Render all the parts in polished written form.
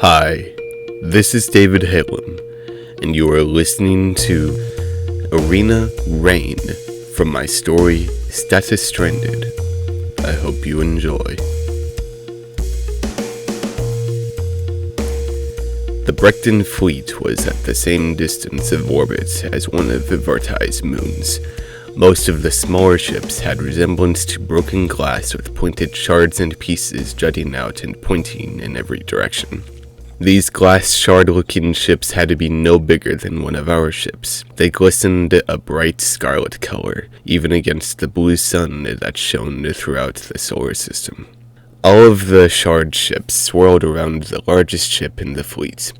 Hi, this is David Halem, and you are listening to Arena Rain from my story Status Stranded. I hope you enjoy. The Brecton fleet was at the same distance of orbit as one of Varney's moons. Most of the smaller ships had resemblance to broken glass with pointed shards and pieces jutting out and pointing in every direction. These glass shard-looking ships had to be no bigger than one of our ships. They glistened a bright scarlet color, even against the blue sun that shone throughout the solar system. All of the shard ships swirled around the largest ship in the fleet.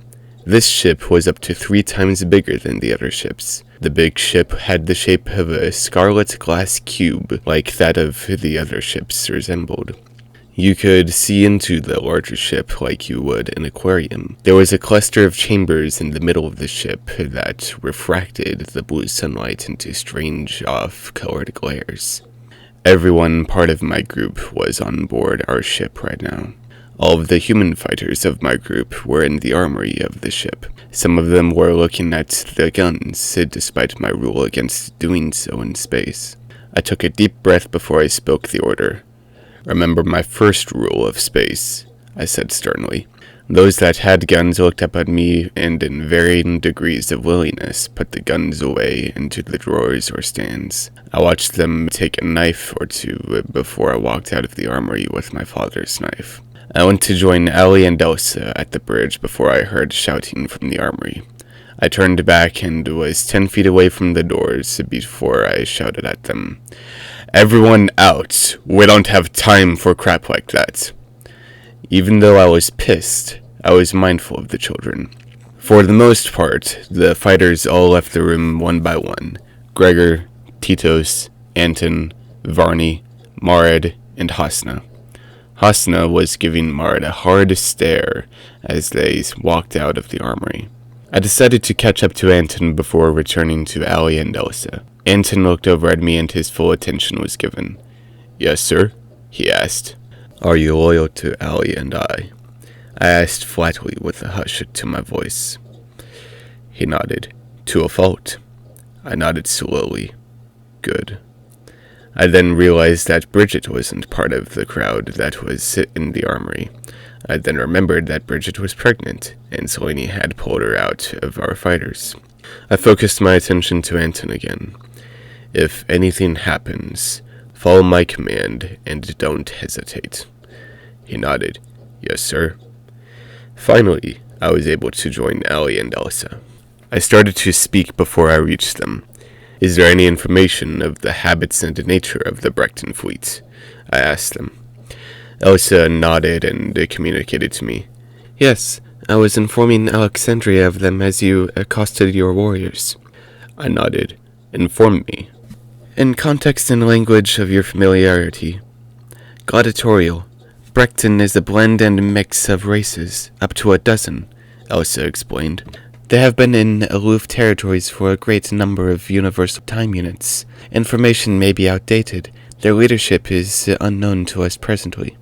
This ship was up to 3 times bigger than the other ships. The big ship had the shape of a scarlet glass cube, like that of the other ships resembled. You could see into the larger ship like you would an aquarium. There was a cluster of chambers in the middle of the ship that refracted the blue sunlight into strange off-colored glares. Everyone part of my group was on board our ship right now. All of the human fighters of my group were in the armory of the ship. Some of them were looking at the guns, despite my rule against doing so in space. I took a deep breath before I spoke the order. "Remember my first rule of space," I said sternly. Those that had guns looked up at me and in varying degrees of willingness put the guns away into the drawers or stands. I watched them take a knife or two before I walked out of the armory with my father's knife. I went to join Allie and Elsa at the bridge before I heard shouting from the armory. I turned back and was 10 feet away from the doors before I shouted at them. "Everyone out! We don't have time for crap like that." Even though I was pissed, I was mindful of the children. For the most part, the fighters all left the room one by one. Gregor, Titos, Anton, Varney, Mallory, and Hosna. Hosna was giving Mallory a hard stare as they walked out of the armory. I decided to catch up to Anton before returning to Allie and Elsa. Anton looked over at me and his full attention was given. "Yes, sir?" he asked. "Are you loyal to Allie and I?" I asked flatly with a hush to my voice. He nodded. "To a fault." I nodded slowly. "Good." I then realized that Bridget wasn't part of the crowd that was in the armory. I then remembered that Bridget was pregnant, and Slanie had pulled her out of our fighters. I focused my attention to Anton again. "If anything happens, follow my command and don't hesitate." He nodded. "Yes, sir." Finally, I was able to join Allie and Elsa. I started to speak before I reached them. "Is there any information of the habits and nature of the Brecton fleet?" I asked them. Elsa nodded and communicated to me. "Yes, I was informing Alexandria of them as you accosted your warriors." I nodded. "Inform me." "In context and language of your familiarity. Gladiatorial. Brecton is a blend and mix of races, up to a dozen," Elsa explained. "They have been in aloof territories for a great number of universal time units. Information may be outdated. Their leadership is unknown to us presently."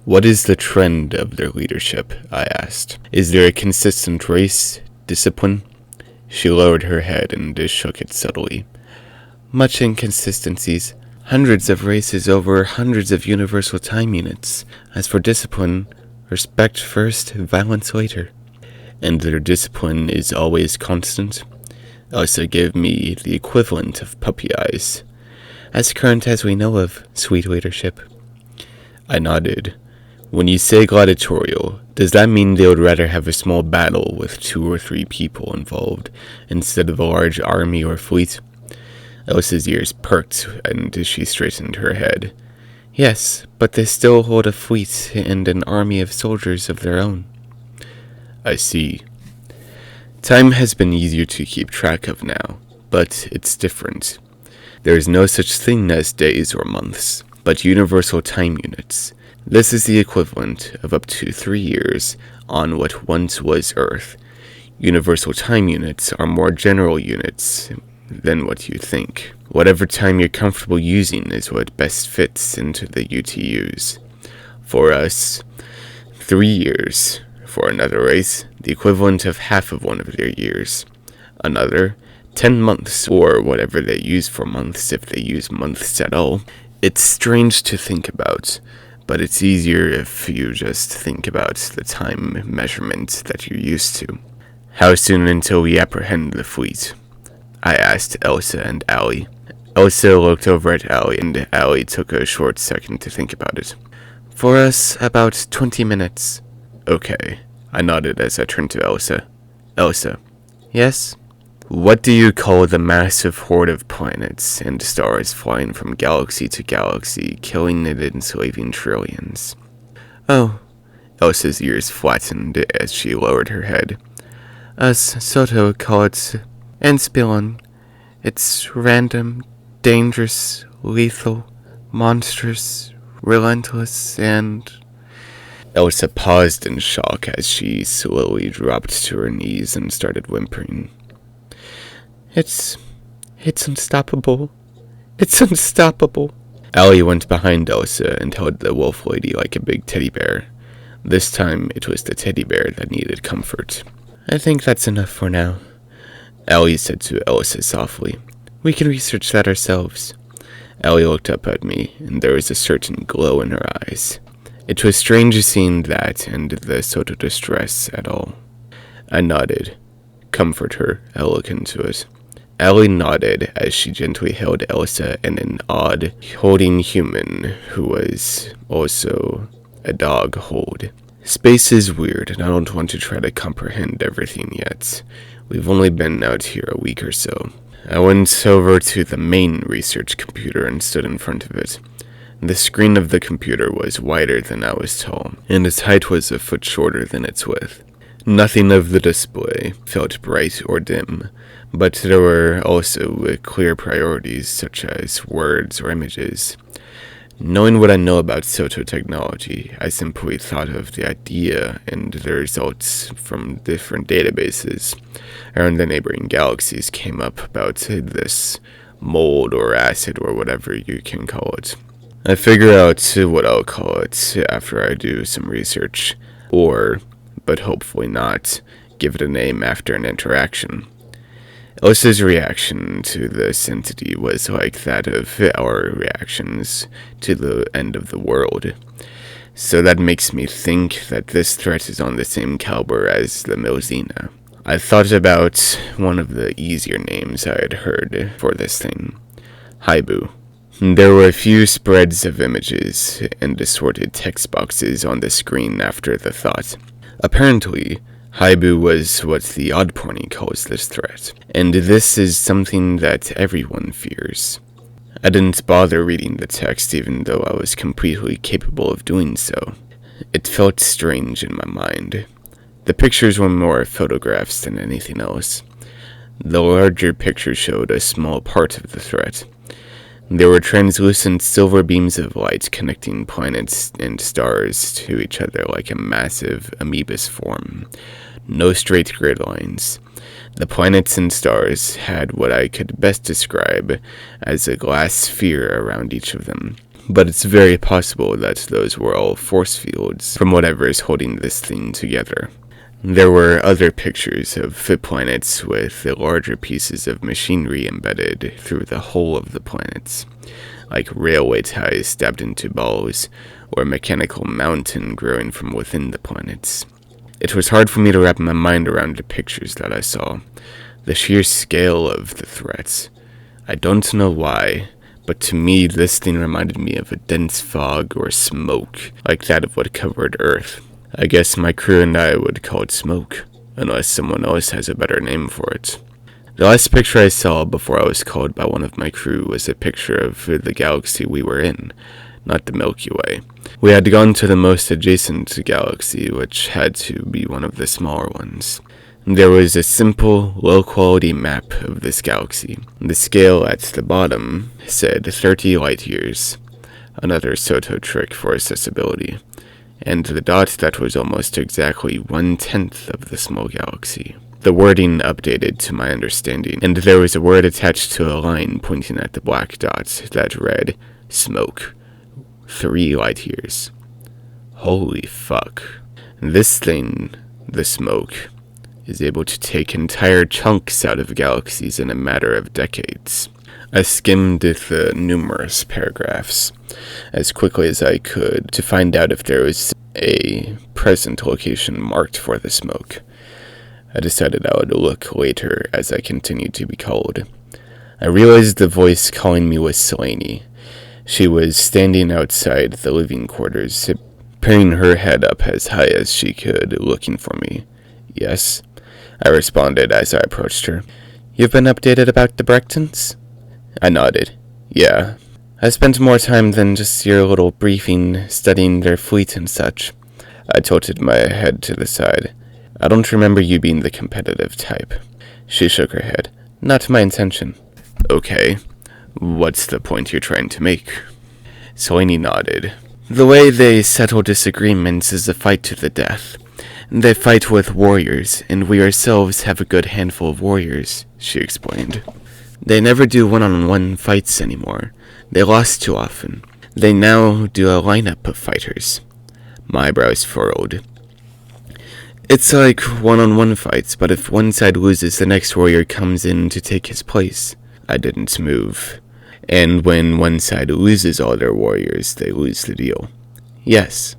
"What is the trend of their leadership?" I asked. "Is there a consistent race, discipline?" She lowered her head and shook it subtly. "Much inconsistencies. Hundreds of races over hundreds of universal time units. As for discipline, respect first, violence later." "And their discipline is always constant?" Elsa gave me the equivalent of puppy eyes. "As current as we know of, sweet leadership." I nodded. "When you say gladiatorial, does that mean they would rather have a small battle with 2 or 3 people involved, instead of a large army or fleet?" Elsa's ears perked, and she straightened her head. "Yes, but they still hold a fleet and an army of soldiers of their own." "I see. Time has been easier to keep track of now, but it's different. There is no such thing as days or months, but universal time units. This is the equivalent of up to 3 years on what once was Earth. Universal time units are more general units than what you think. Whatever time you're comfortable using is what best fits into the UTUs. For us, 3 years. For another race, the equivalent of half of one of their years. Another, 10 months, or whatever they use for months if they use months at all. It's strange to think about, but it's easier if you just think about the time measurement that you're used to. How soon until we apprehend the fleet? I asked Elsa and Allie. Elsa looked over at Allie, and Allie took a short second to think about it. For us, about 20 minutes. Okay, I nodded as I turned to Elsa. Elsa. Yes? What do you call the massive horde of planets and stars flying from galaxy to galaxy, killing and enslaving trillions? Oh. Elsa's ears flattened as she lowered her head. Us Soto call it Enspilon. It's random, dangerous, lethal, monstrous, relentless, and... Elsa paused in shock as she slowly dropped to her knees and started whimpering. It's unstoppable. It's unstoppable. Allie went behind Elsa and held the wolf lady like a big teddy bear. This time, it was the teddy bear that needed comfort. I think that's enough for now, Allie said to Elsa softly. We can research that ourselves. Allie looked up at me, and there was a certain glow in her eyes. It was strange seeing that and the sort of distress at all. I nodded. Comfort her, I'll look into it. Allie nodded as she gently held Elsa in an odd, holding human who was also a dog hold. Space is weird, and I don't want to try to comprehend everything yet. We've only been out here a week or so. I went over to the main research computer and stood in front of it. The screen of the computer was wider than I was tall, and its height was a foot shorter than its width. Nothing of the display felt bright or dim, but there were also clear priorities such as words or images. Knowing what I know about Soto technology, I simply thought of the idea and the results from different databases around the neighboring galaxies came up about this mold or acid or whatever you can call it. I figure out what I'll call it after I do some research, or, but hopefully not, give it a name after an interaction. Elsa's reaction to this entity was like that of our reactions to the end of the world. So that makes me think that this threat is on the same caliber as the Milzina. I thought about one of the easier names I had heard for this thing. Haibu. There were a few spreads of images and assorted text boxes on the screen after the thought. Apparently, Haibu was what the Oddporny calls this threat, and this is something that everyone fears. I didn't bother reading the text even though I was completely capable of doing so. It felt strange in my mind. The pictures were more photographs than anything else. The larger picture showed a small part of the threat. There were translucent silver beams of light connecting planets and stars to each other like a massive amoebus form. No straight grid lines. The planets and stars had what I could best describe as a glass sphere around each of them. But it's very possible that those were all force fields from whatever is holding this thing together. There were other pictures of planets with the larger pieces of machinery embedded through the whole of the planets, like railway ties stabbed into balls, or a mechanical mountain growing from within the planets. It was hard for me to wrap my mind around the pictures that I saw, the sheer scale of the threats. I don't know why, but to me this thing reminded me of a dense fog or smoke, like that of what covered Earth. I guess my crew and I would call it smoke, unless someone else has a better name for it. The last picture I saw before I was called by one of my crew was a picture of the galaxy we were in, not the Milky Way. We had gone to the most adjacent galaxy, which had to be one of the smaller ones. There was a simple, low-quality map of this galaxy. The scale at the bottom said 30 light years, another Soto trick for accessibility, and the dot that was almost exactly 1/10 of the small galaxy. The wording updated to my understanding, and there was a word attached to a line pointing at the black dot that read, smoke, 3 light years. Holy fuck. This thing, the smoke, is able to take entire chunks out of galaxies in a matter of decades. I skimmed the numerous paragraphs as quickly as I could to find out if there was a present location marked for the smoke. I decided I would look later as I continued to be called. I realized the voice calling me was Slanie. She was standing outside the living quarters, peering her head up as high as she could, looking for me. Yes, I responded as I approached her. You've been updated about the Brechtons? I nodded. Yeah. I spent more time than just your little briefing studying their fleet and such. I tilted my head to the side. I don't remember you being the competitive type. She shook her head. Not my intention. Okay. What's the point you're trying to make? Slanie nodded. The way they settle disagreements is a fight to the death. They fight with warriors, and we ourselves have a good handful of warriors, she explained. They never do one-on-one fights anymore. They lost too often. They now do a lineup of fighters. My brows furrowed. It's like one-on-one fights, but if one side loses, the next warrior comes in to take his place. I didn't move. And when one side loses all their warriors, they lose the deal. Yes.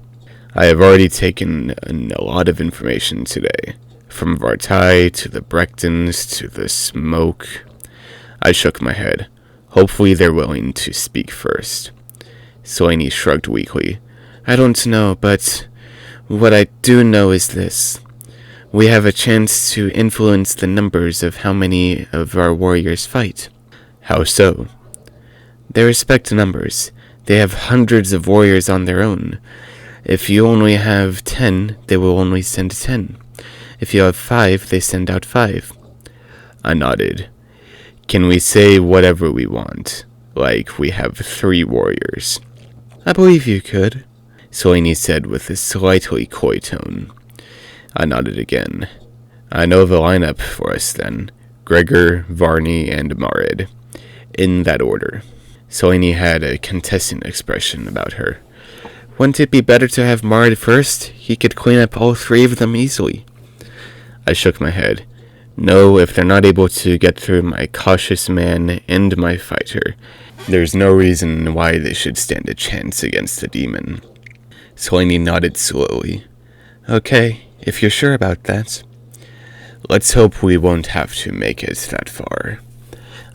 I have already taken a lot of information today. From Vartai to the Brechtons to the smoke. I shook my head. Hopefully they're willing to speak first. Slanie shrugged weakly. I don't know, but what I do know is this. We have a chance to influence the numbers of how many of our warriors fight. How so? They respect numbers. They have hundreds of warriors on their own. If you only have 10, they will only send 10. If you have 5, they send out 5. I nodded. Can we say whatever we want? Like we have 3 warriors? I believe you could, Slanie said with a slightly coy tone. I nodded again. I know the lineup for us then. Gregor, Varney, and Marid. In that order. Slanie had a contesting expression about her. Wouldn't it be better to have Marid first? He could clean up all 3 of them easily. I shook my head. No, if they're not able to get through my cautious man and my fighter, there's no reason why they should stand a chance against the demon. Slanie nodded slowly. Okay, if you're sure about that. Let's hope we won't have to make it that far,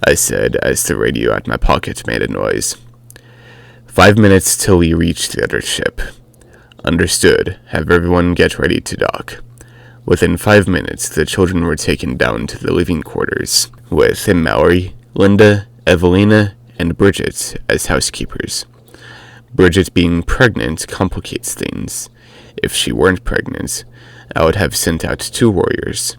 I said as the radio at my pocket made a noise. 5 minutes till we reach the other ship. Understood. Have everyone get ready to dock. Within 5 minutes, the children were taken down to the living quarters, with Mallory, Linda, Evelina, and Bridget as housekeepers. Bridget being pregnant complicates things. If she weren't pregnant, I would have sent out 2 warriors,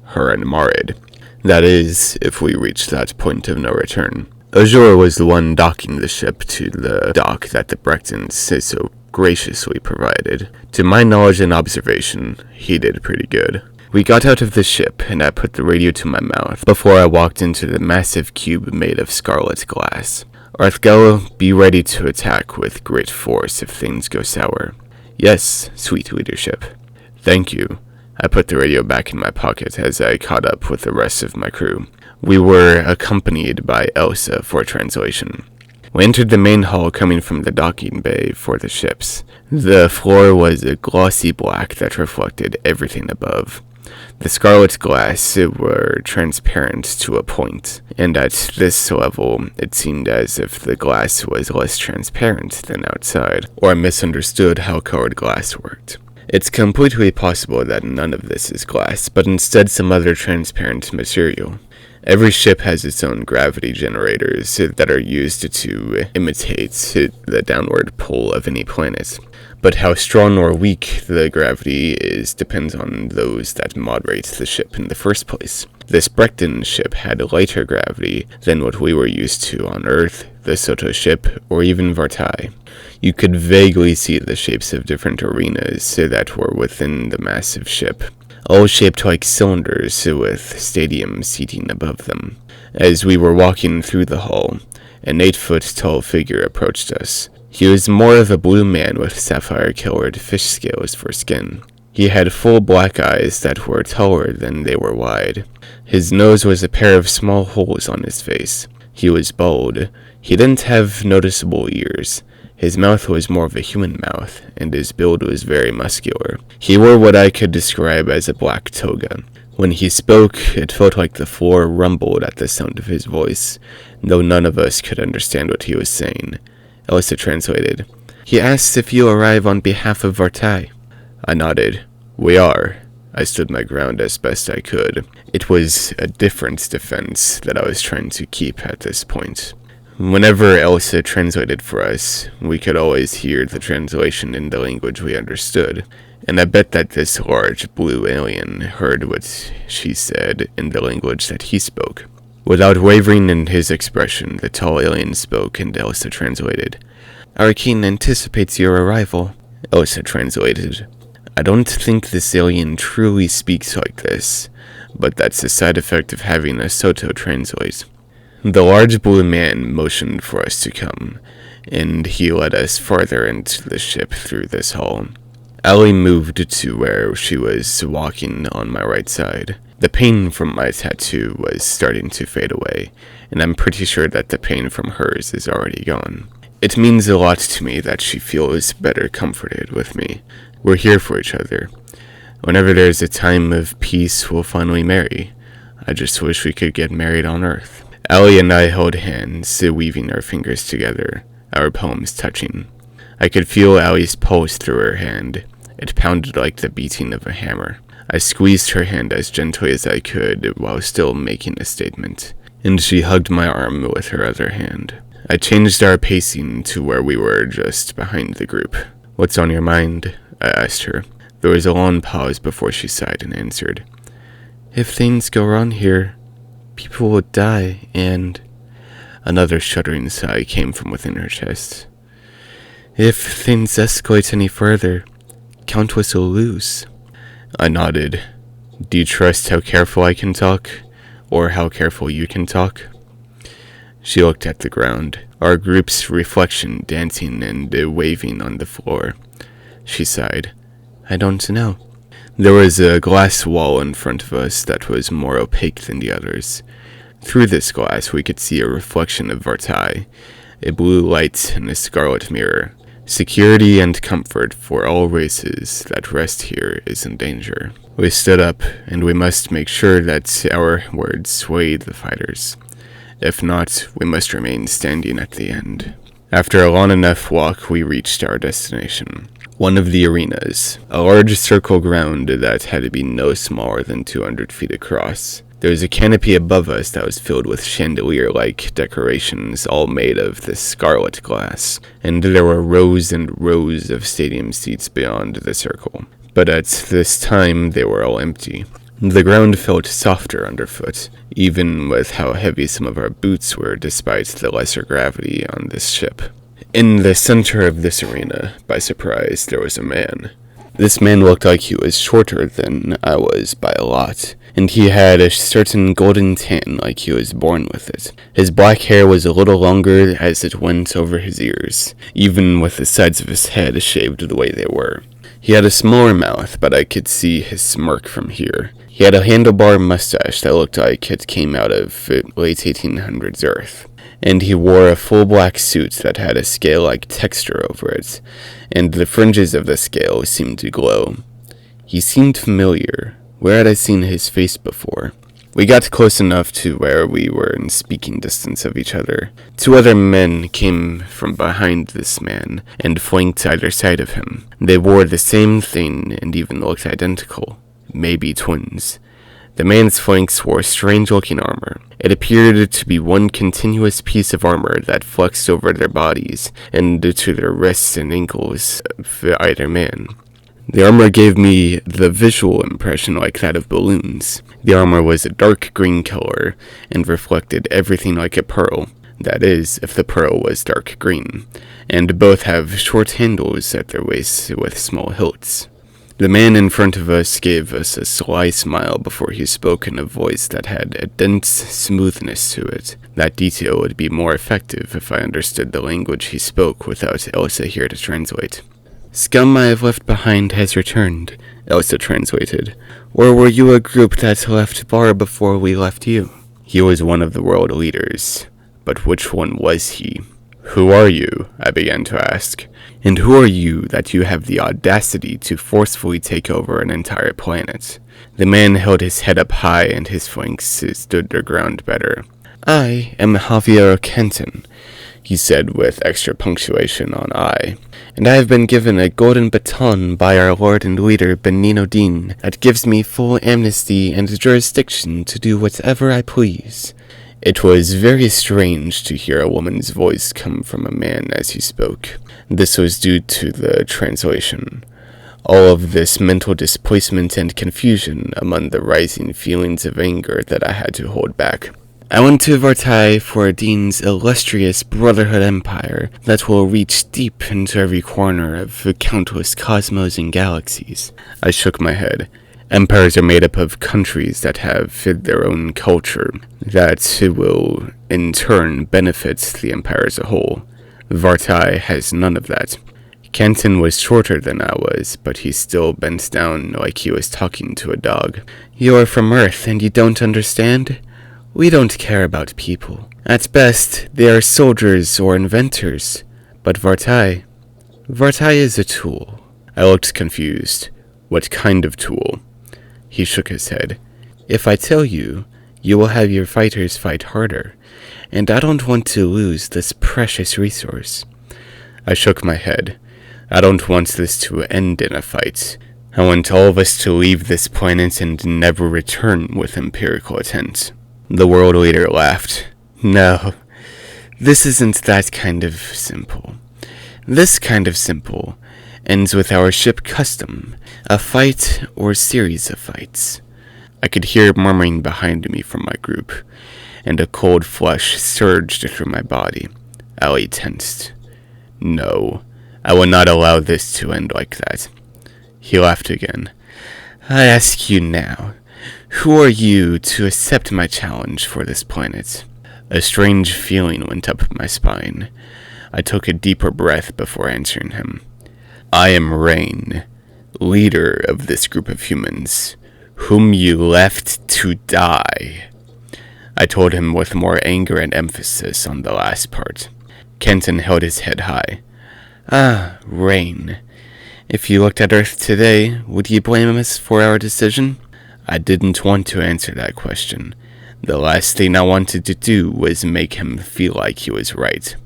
her and Marid. That is, if we reach that point of no return. Ojore was the one docking the ship to the dock that the Brechtons so graciously provided. To my knowledge and observation, he did pretty good. We got out of the ship, and I put the radio to my mouth before I walked into the massive cube made of scarlet glass. Arthgallo, be ready to attack with great force if things go sour. Yes, sweet leadership. Thank you. I put the radio back in my pocket as I caught up with the rest of my crew. We were accompanied by Elsa for translation. We entered the main hall coming from the docking bay for the ships. The floor was a glossy black that reflected everything above. The scarlet glass were transparent to a point, and at this level it seemed as if the glass was less transparent than outside, or I misunderstood how colored glass worked. It's completely possible that none of this is glass, but instead some other transparent material. Every ship has its own gravity generators that are used to imitate the downward pull of any planet. But how strong or weak the gravity is depends on those that moderate the ship in the first place. This Brechton ship had lighter gravity than what we were used to on Earth, the Soto ship, or even Vartai. You could vaguely see the shapes of different arenas that were within the massive ship, all shaped like cylinders with stadium seating above them. As we were walking through the hall, an 8-foot-tall figure approached us. He was more of a blue man with sapphire-colored fish scales for skin. He had full black eyes that were taller than they were wide. His nose was a pair of small holes on his face. He was bald. He didn't have noticeable ears. His mouth was more of a human mouth, and his build was very muscular. He wore what I could describe as a black toga. When he spoke, it felt like the floor rumbled at the sound of his voice, though none of us could understand what he was saying. Elsa translated. He asks if you arrive on behalf of Vartai. I nodded. We are. I stood my ground as best I could. It was a different defense that I was trying to keep at this point. Whenever Elsa translated for us, we could always hear the translation in the language we understood, and I bet that this large blue alien heard what she said in the language that he spoke. Without wavering in his expression, the tall alien spoke and Elsa translated. Our king anticipates your arrival. Elsa translated. I don't think this alien truly speaks like this, but that's a side effect of having a Soto translate. The large blue man motioned for us to come, and he led us farther into the ship through this hall. Allie moved to where she was walking on my right side. The pain from my tattoo was starting to fade away, and I'm pretty sure that the pain from hers is already gone. It means a lot to me that she feels better comforted with me. We're here for each other. Whenever there's a time of peace, we'll finally marry. I just wish we could get married on Earth. Allie and I held hands, weaving our fingers together, our palms touching. I could feel Allie's pulse through her hand. It pounded like the beating of a hammer. I squeezed her hand as gently as I could while still making a statement, and she hugged my arm with her other hand. I changed our pacing to where we were just behind the group. What's on your mind? I asked her. There was a long pause before she sighed and answered. If things go wrong here, people will die, and... Another shuddering sigh came from within her chest. If things escalate any further, Countess will lose. I nodded. Do you trust how careful I can talk? Or how careful you can talk? She looked at the ground, our group's reflection dancing and waving on the floor. She sighed. I don't know. There was a glass wall in front of us that was more opaque than the others. Through this glass we could see a reflection of Vartai, a blue light and a scarlet mirror. Security and comfort for all races that rest here is in danger. We stood up, and we must make sure that our words sway the fighters. If not, we must remain standing at the end. After a long enough walk, we reached our destination. One of the arenas, a large circle ground that had to be no smaller than 200 feet across. There was a canopy above us that was filled with chandelier-like decorations, all made of this scarlet glass, and there were rows and rows of stadium seats beyond the circle. But at this time, they were all empty. The ground felt softer underfoot, even with how heavy some of our boots were despite the lesser gravity on this ship. In the center of this arena, by surprise, there was a man. This man looked like he was shorter than I was by a lot, and he had a certain golden tan like he was born with it. His black hair was a little longer as it went over his ears, even with the sides of his head shaved the way they were. He had a smaller mouth, but I could see his smirk from here. He had a handlebar mustache that looked like it came out of late 1800s Earth, and he wore a full black suit that had a scale-like texture over it, and the fringes of the scale seemed to glow. He seemed familiar. Where had I seen his face before? We got close enough to where we were in speaking distance of each other. Two other men came from behind this man and flanked either side of him. They wore the same thing and even looked identical. Maybe twins. The man's flanks wore strange-looking armor. It appeared to be one continuous piece of armor that flexed over their bodies and to their wrists and ankles of either man. The armor gave me the visual impression like that of balloons. The armor was a dark green color and reflected everything like a pearl. That is, if the pearl was dark green. And both have short handles at their waists with small hilts. The man in front of us gave us a sly smile before he spoke in a voice that had a dense smoothness to it. That detail would be more effective if I understood the language he spoke without Elsa here to translate. "Scum I have left behind has returned," Elsa translated. "Or were you a group that left far before we left you?" He was one of the world leaders, but which one was he? "Who are you?" I began to ask. "And who are you that you have the audacity to forcefully take over an entire planet?" The man held his head up high and his flanks stood their ground better. "I am Javier Kenton," he said with extra punctuation on I, "and I have been given a golden baton by our lord and leader Benino Dean that gives me full amnesty and jurisdiction to do whatever I please." It was very strange to hear a woman's voice come from a man as he spoke. This was due to the translation. All of this mental displacement and confusion among the rising feelings of anger that I had to hold back. "I went to Vartai for Dean's illustrious Brotherhood Empire that will reach deep into every corner of countless cosmos and galaxies." I shook my head. Empires are made up of countries that have their own culture, that will, in turn, benefit the empire as a whole. Vartai has none of that. Kenton was shorter than I was, but he still bent down like he was talking to a dog. "You are from Earth, and you don't understand? We don't care about people. At best, they are soldiers or inventors. But Vartai is a tool." I looked confused. "What kind of tool?" He shook his head. "If I tell you, you will have your fighters fight harder, and I don't want to lose this precious resource." I shook my head. "I don't want this to end in a fight. I want all of us to leave this planet and never return with empirical intent." The world leader laughed. "No, this isn't that kind of simple. This kind of simple ends with our ship custom, a fight or series of fights." I could hear murmuring behind me from my group, and a cold flush surged through my body. Allie tensed. "No, I will not allow this to end like that." He laughed again. "I ask you now, who are you to accept my challenge for this planet?" A strange feeling went up my spine. I took a deeper breath before answering him. "I am Rain, leader of this group of humans, whom you left to die." I told him with more anger and emphasis on the last part. Kenton held his head high. "Ah, Rain. If you looked at Earth today, would you blame us for our decision?" I didn't want to answer that question. The last thing I wanted to do was make him feel like he was right.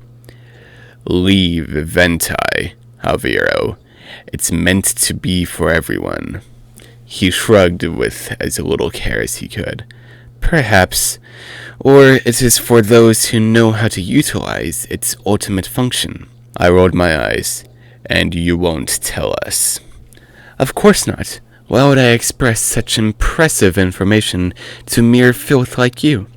"Leave Ventai, Javiero. It's meant to be for everyone." He shrugged with as little care as he could. "Perhaps. Or it is for those who know how to utilize its ultimate function." I rolled my eyes. "And you won't tell us?" "Of course not. Why would I express such impressive information to mere filth like you?"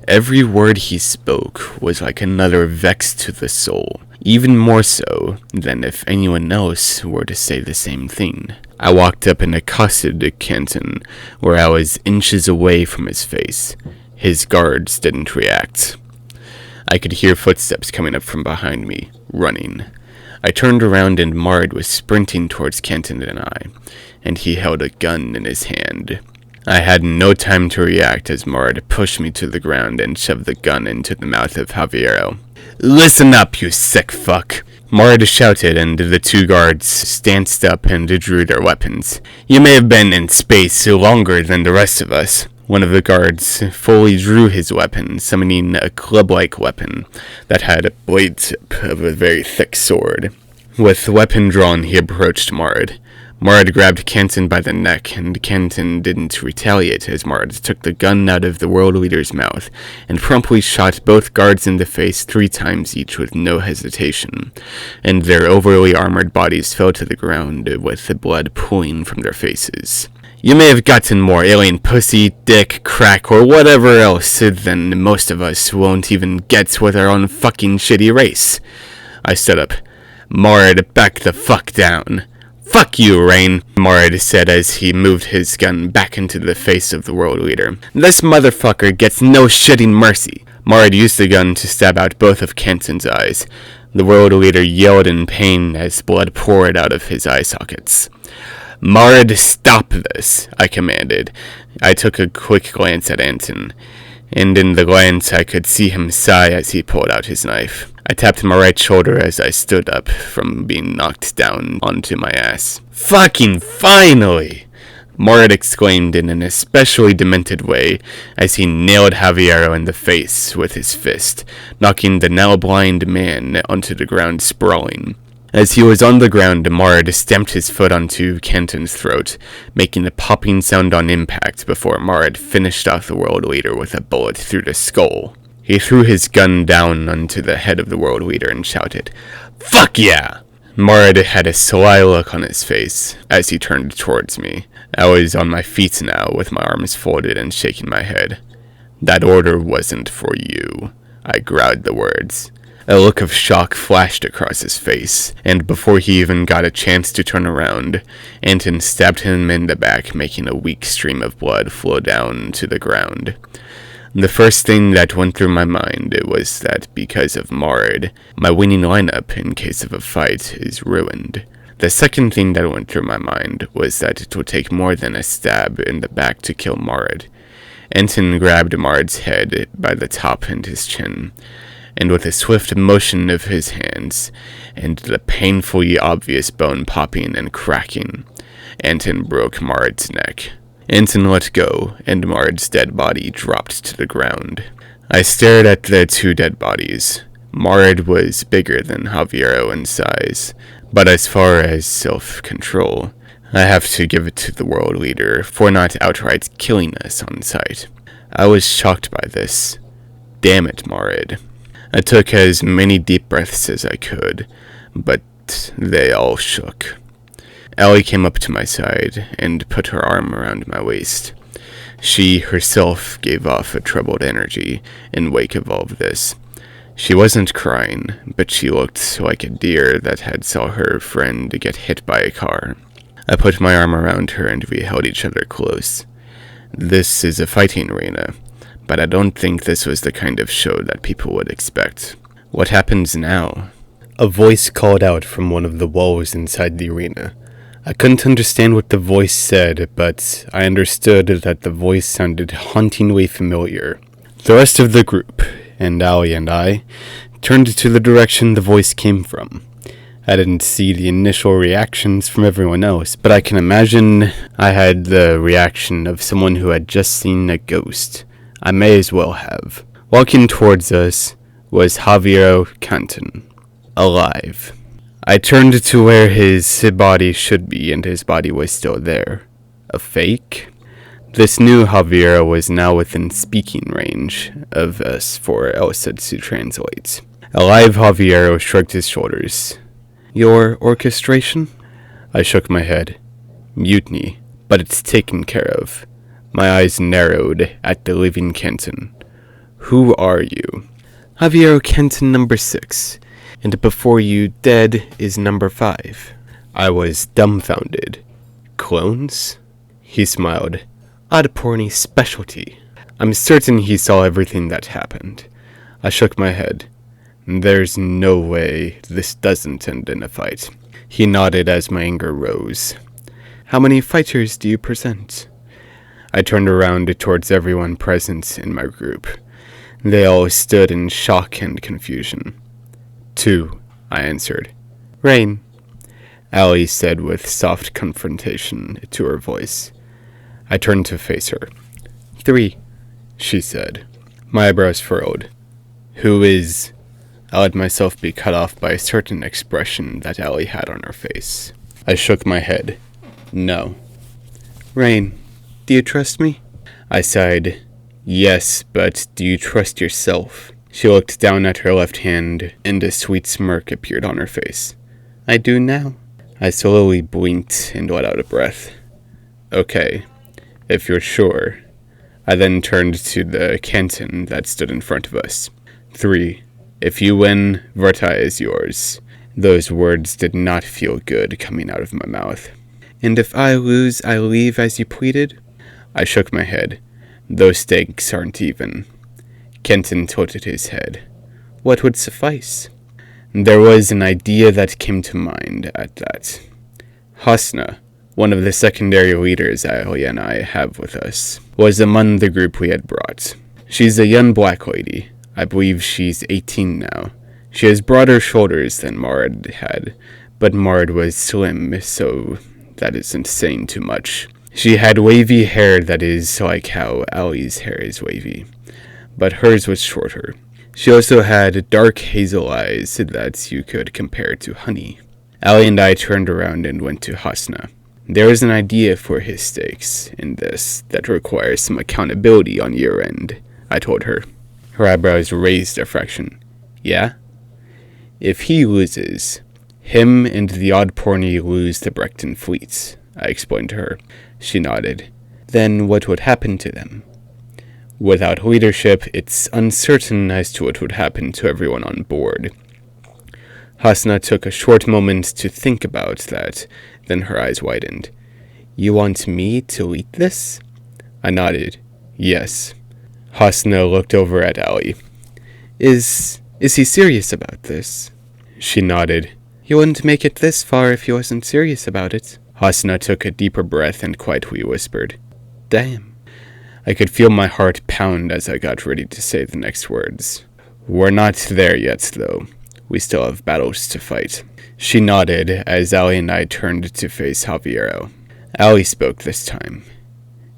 Every word he spoke was like another vex to the soul, even more so than if anyone else were to say the same thing. I walked up and accosted Kenton, where I was inches away from his face. His guards didn't react. I could hear footsteps coming up from behind me, running. I turned around and Mard was sprinting towards Kenton and he held a gun in his hand. I had no time to react as Mard pushed me to the ground and shoved the gun into the mouth of Javiero. "Listen up, you sick fuck!" Mard shouted, and the two guards stanced up and drew their weapons. "You may have been in space longer than the rest of us." One of the guards fully drew his weapon, summoning a club-like weapon that had a blade tip of a very thick sword. With the weapon drawn, he approached Mard. Mard grabbed Kenton by the neck, and Kenton didn't retaliate as Mard took the gun out of the world leader's mouth and promptly shot both guards in the face 3 times each with no hesitation, and their overly armored bodies fell to the ground with the blood pooling from their faces. "You may have gotten more alien pussy, dick, crack, or whatever else than most of us won't even get with our own fucking shitty race." I stood up. "Mard, back the fuck down." "Fuck you, Rain," Mard said as he moved his gun back into the face of the world leader. "This motherfucker gets no shitting mercy." Mard used the gun to stab out both of Kenton's eyes. The world leader yelled in pain as blood poured out of his eye sockets. "Marid, stop this," I commanded. I took a quick glance at Anton, and in the glance I could see him sigh as he pulled out his knife. I tapped my right shoulder as I stood up from being knocked down onto my ass. "Fucking finally!" Marid exclaimed in an especially demented way as he nailed Javiero in the face with his fist, knocking the now blind man onto the ground sprawling. As he was on the ground, Marid stamped his foot onto Kenton's throat, making a popping sound on impact before Marid finished off the world leader with a bullet through the skull. He threw his gun down onto the head of the world leader and shouted, "Fuck yeah!" Marid had a sly look on his face as he turned towards me. I was on my feet now, with my arms folded and shaking my head. "That order wasn't for you." I growled the words. A look of shock flashed across his face, and before he even got a chance to turn around, Anton stabbed him in the back, making a weak stream of blood flow down to the ground. The first thing that went through my mind was that because of Marid, my winning lineup in case of a fight is ruined. The second thing that went through my mind was that it would take more than a stab in the back to kill Marid. Anton grabbed Marid's head by the top and his chin, and with a swift motion of his hands, and the painfully obvious bone popping and cracking, Anton broke Marid's neck. Anton let go, and Marid's dead body dropped to the ground. I stared at the two dead bodies. Marid was bigger than Javiero in size, but as far as self-control, I have to give it to the world leader for not outright killing us on sight. I was shocked by this. Damn it, Marid. I took as many deep breaths as I could, but they all shook. Allie came up to my side and put her arm around my waist. She herself gave off a troubled energy in wake of all of this. She wasn't crying, but she looked like a deer that had saw her friend get hit by a car. I put my arm around her and we held each other close. This is a fighting arena, but I don't think this was the kind of show that people would expect. What happens now? A voice called out from one of the walls inside the arena. I couldn't understand what the voice said, but I understood that the voice sounded hauntingly familiar. The rest of the group, and Allie and I, turned to the direction the voice came from. I didn't see the initial reactions from everyone else, but I can imagine I had the reaction of someone who had just seen a ghost. I may as well have. Walking towards us was Javiero Canton, alive. I turned to where his body should be, and his body was still there. A fake? This new Javiero was now within speaking range of us for Elsa to translate. Alive Javiero shrugged his shoulders. "Your orchestration?" I shook my head. "Mutiny, but it's taken care of." My eyes narrowed at the living Kenton. "Who are you?" "Javiero Kenton number 6. And before you dead is number 5. I was dumbfounded. "Clones?" He smiled. "Odd porny specialty." I'm certain he saw everything that happened. I shook my head. "There's no way this doesn't end in a fight." He nodded as my anger rose. "How many fighters do you present?" I turned around towards everyone present in my group. They all stood in shock and confusion. 2, I answered. "Rain," Allie said with soft confrontation to her voice. I turned to face her. 3, she said. My eyebrows furrowed. "Who is—" I let myself be cut off by a certain expression that Allie had on her face. I shook my head. "No." "Rain, do you trust me?" I sighed. "Yes, but do you trust yourself?" She looked down at her left hand, and a sweet smirk appeared on her face. "I do now." I slowly blinked and let out a breath. "Okay, if you're sure." I then turned to the Kenton that stood in front of us. 3, if you win, Vartai is yours. Those words did not feel good coming out of my mouth. "And if I lose, I leave as you pleaded?" I shook my head. "Those stakes aren't even." Kenton tilted his head. "What would suffice?" There was an idea that came to mind at that. Hosna, one of the secondary leaders Allie and I have with us, was among the group we had brought. She's a young black lady. I believe she's 18 now. She has broader shoulders than Mard had, but Mard was slim, so that isn't saying too much. She had wavy hair that is like how Allie's hair is wavy, but hers was shorter. She also had dark hazel eyes that you could compare to honey. Allie and I turned around and went to Hosna. There is an idea for his stakes in this that requires some accountability on your end, I told her. Her eyebrows raised a fraction. Yeah? If he loses, him and the Oddporny lose the Brecton fleets, I explained to her. She nodded. Then what would happen to them? Without leadership, it's uncertain as to what would happen to everyone on board. Hosna took a short moment to think about that, then her eyes widened. You want me to lead this? I nodded. Yes. Hosna looked over at Allie. Is he serious about this? She nodded. He wouldn't make it this far if he wasn't serious about it. Hosna took a deeper breath and quietly whispered, Damn. I could feel my heart pound as I got ready to say the next words. We're not there yet, though. We still have battles to fight. She nodded as Allie and I turned to face Javiero. Allie spoke this time.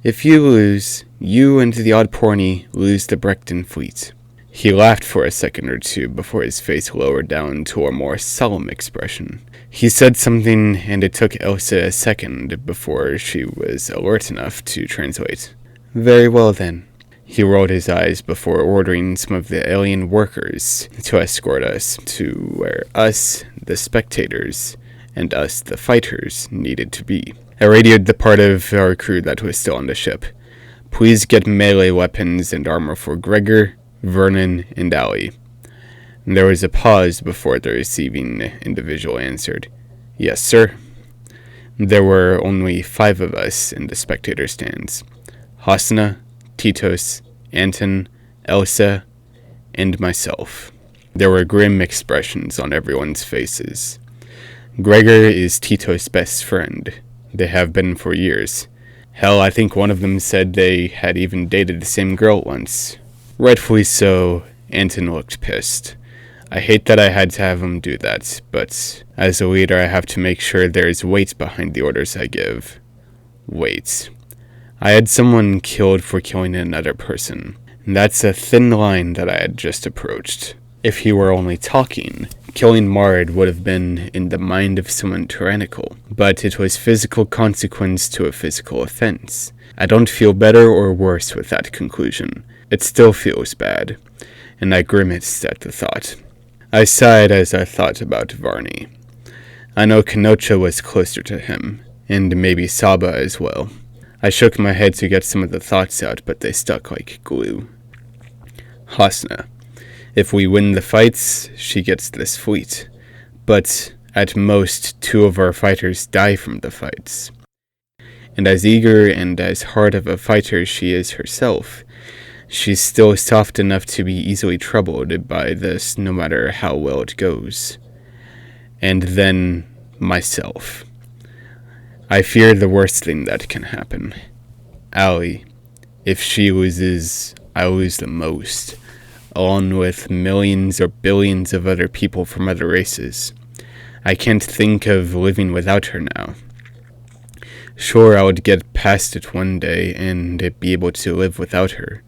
If you lose, you and the Oddporny lose the Brecton fleet. He laughed for a second or two before his face lowered down to a more solemn expression. He said something, and it took Elsa a second before she was alert enough to translate. Very well, then. He rolled his eyes before ordering some of the alien workers to escort us to where us, the spectators, and us, the fighters, needed to be. I radioed the part of our crew that was still on the ship. Please get melee weapons and armor for Gregor, Vernon, and Allie. There was a pause before the receiving individual answered, Yes, sir. There were only 5 of us in the spectator stands. Hosna, Titos, Anton, Elsa, and myself. There were grim expressions on everyone's faces. Gregor is Titos' best friend. They have been for years. Hell, I think one of them said they had even dated the same girl once. Rightfully so, Anton looked pissed. I hate that I had to have him do that, but as a leader I have to make sure there is weight behind the orders I give. Weight. I had someone killed for killing another person. That's a thin line that I had just approached. If he were only talking, killing Mard would have been in the mind of someone tyrannical, but it was physical consequence to a physical offense. I don't feel better or worse with that conclusion. It still feels bad, and I grimaced at the thought. I sighed as I thought about Varney. I know Kennocha was closer to him, and maybe Csaba as well. I shook my head to get some of the thoughts out, but they stuck like glue. Hosna. If we win the fights, she gets this fleet. But at most, 2 of our fighters die from the fights. And as eager and as hard of a fighter she is herself, she's still soft enough to be easily troubled by this no matter how well it goes. And then, myself. I fear the worst thing that can happen. Allie. If she loses, I lose the most, along with millions or billions of other people from other races. I can't think of living without her now. Sure, I would get past it one day and be able to live without her,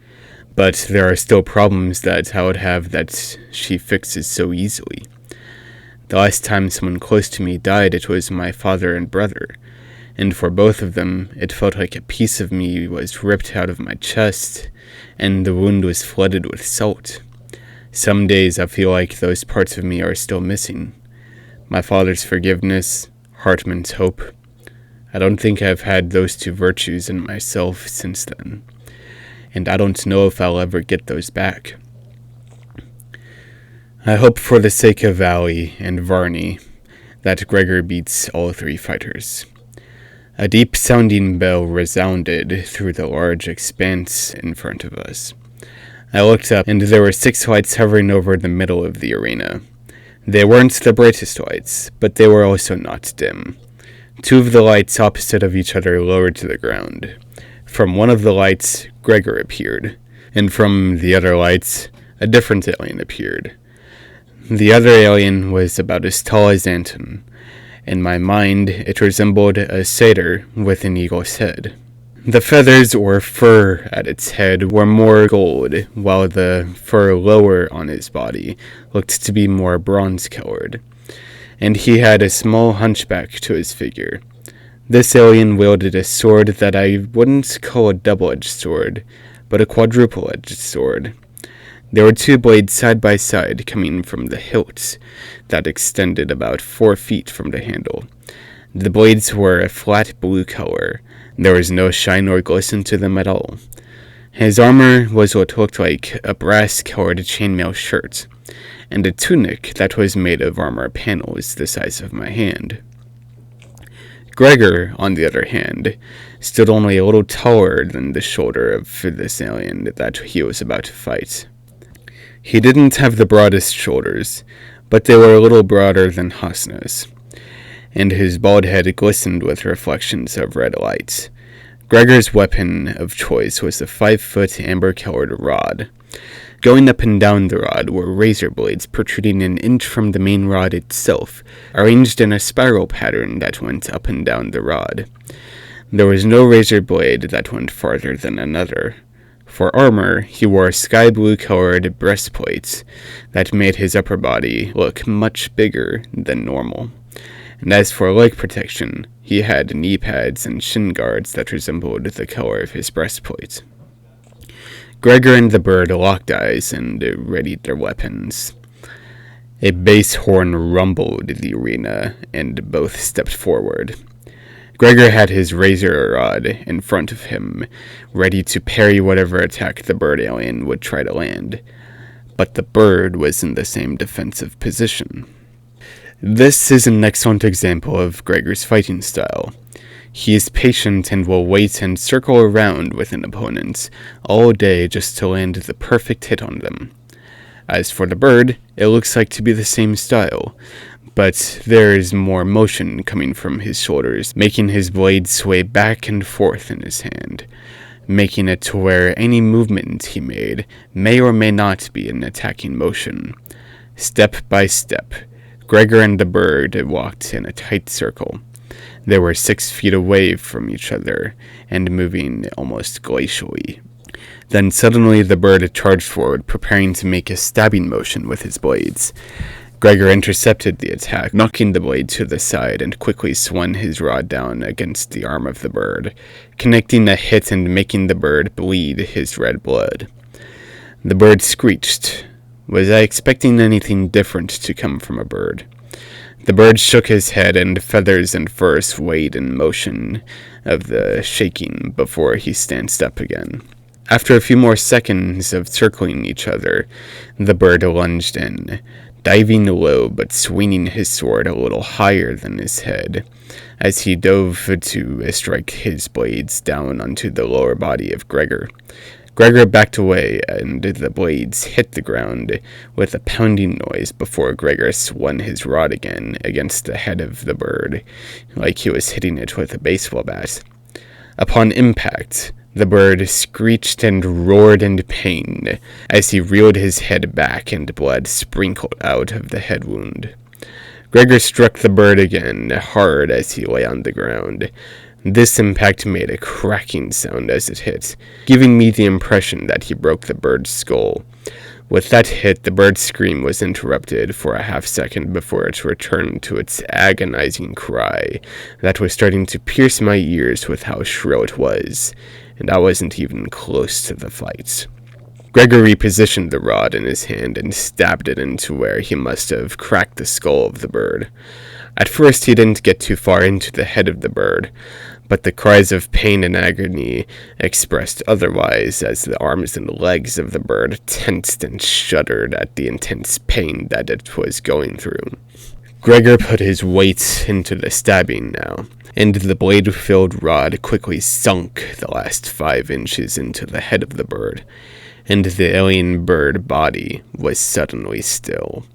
but there are still problems that I would have that she fixes so easily. The last time someone close to me died, it was my father and brother, and for both of them, it felt like a piece of me was ripped out of my chest, and the wound was flooded with salt. Some days I feel like those parts of me are still missing. My father's forgiveness, Hartman's hope. I don't think I've had those 2 virtues in myself since then, and I don't know if I'll ever get those back. I hope for the sake of Allie and Varney that Gregor beats all 3 fighters. A deep-sounding bell resounded through the large expanse in front of us. I looked up, and there were 6 lights hovering over the middle of the arena. They weren't the brightest lights, but they were also not dim. Two of the lights opposite of each other lowered to the ground. From one of the lights, Gregor appeared, and from the other lights, a different alien appeared. The other alien was about as tall as Anton. In my mind, it resembled a satyr with an eagle's head. The feathers or fur at its head were more gold, while the fur lower on his body looked to be more bronze-colored, and he had a small hunchback to his figure. This alien wielded a sword that I wouldn't call a double-edged sword, but a quadruple-edged sword. There were two blades side by side coming from the hilt that extended about 4 feet from the handle. The blades were a flat blue color. There was no shine or glisten to them at all. His armor was what looked like a brass-colored chainmail shirt, and a tunic that was made of armor panels the size of my hand. Gregor, on the other hand, stood only a little taller than the shoulder of this alien that he was about to fight. He didn't have the broadest shoulders, but they were a little broader than Hosna's, and his bald head glistened with reflections of red light. Gregor's weapon of choice was a 5-foot amber-colored rod. Going up and down the rod were razor blades protruding an inch from the main rod itself, arranged in a spiral pattern that went up and down the rod. There was no razor blade that went farther than another. For armor, he wore sky blue-colored breastplates that made his upper body look much bigger than normal. And as for leg protection, he had knee pads and shin guards that resembled the color of his breastplate. Gregor and the bird locked eyes and readied their weapons. A bass horn rumbled the arena, and both stepped forward. Gregor had his razor rod in front of him, ready to parry whatever attack the bird alien would try to land. But the bird was in the same defensive position. This is an excellent example of Gregor's fighting style. He is patient and will wait and circle around with an opponent all day just to land the perfect hit on them. As for the bird, it looks like to be the same style, but there is more motion coming from his shoulders, making his blade sway back and forth in his hand, making it to where any movement he made may or may not be an attacking motion. Step by step, Gregor and the bird walked in a tight circle. They were 6 feet away from each other, and moving almost glacially. Then suddenly the bird charged forward, preparing to make a stabbing motion with his blades. Gregor intercepted the attack, knocking the blade to the side, and quickly swung his rod down against the arm of the bird, connecting a hit and making the bird bleed his red blood. The bird screeched. Was I expecting anything different to come from a bird? The bird shook his head, and feathers and fur swayed in motion of the shaking before he stanced up again. After a few more seconds of circling each other, the bird lunged in, diving low but swinging his sword a little higher than his head, as he dove to strike his blades down onto the lower body of Gregor. Gregor backed away, and the blades hit the ground with a pounding noise before Gregor swung his rod again against the head of the bird, like he was hitting it with a baseball bat. Upon impact, the bird screeched and roared in pain as he reeled his head back and blood sprinkled out of the head wound. Gregor struck the bird again, hard as he lay on the ground. This impact made a cracking sound as it hit, giving me the impression that he broke the bird's skull. With that hit, the bird's scream was interrupted for a half-second before it returned to its agonizing cry that was starting to pierce my ears with how shrill it was, and I wasn't even close to the fight. Gregor repositioned the rod in his hand and stabbed it into where he must have cracked the skull of the bird. At first, he didn't get too far into the head of the bird, but the cries of pain and agony expressed otherwise as the arms and legs of the bird tensed and shuddered at the intense pain that it was going through. Gregor put his weight into the stabbing now, and the blade-filled rod quickly sunk the last 5 inches into the head of the bird, and the alien bird body was suddenly still.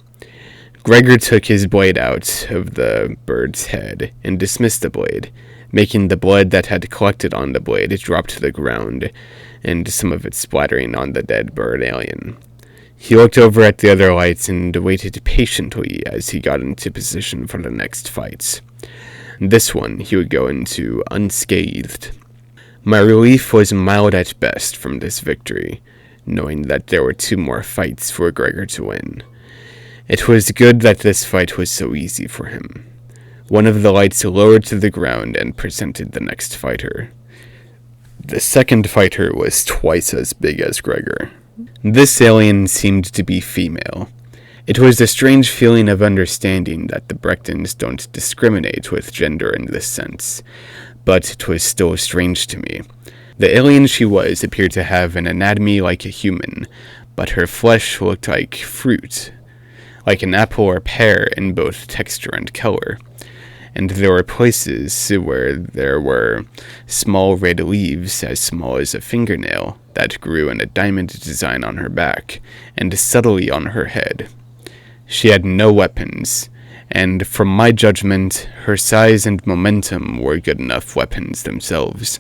Gregor took his blade out of the bird's head and dismissed the blade, making the blood that had collected on the blade drop to the ground, and some of it splattering on the dead bird alien. He looked over at the other lights and waited patiently as he got into position for the next fight. This one he would go into unscathed. My relief was mild at best from this victory, knowing that there were 2 more fights for Gregor to win. It was good that this fight was so easy for him. One of the lights lowered to the ground and presented the next fighter. The second fighter was twice as big as Gregor. This alien seemed to be female. It was a strange feeling of understanding that the Brechtons don't discriminate with gender in this sense, but it was still strange to me. The alien she was appeared to have an anatomy like a human, but her flesh looked like fruit, like an apple or pear in both texture and color. And there were places where there were small red leaves as small as a fingernail that grew in a diamond design on her back and subtly on her head. She had no weapons, and from my judgment, her size and momentum were good enough weapons themselves.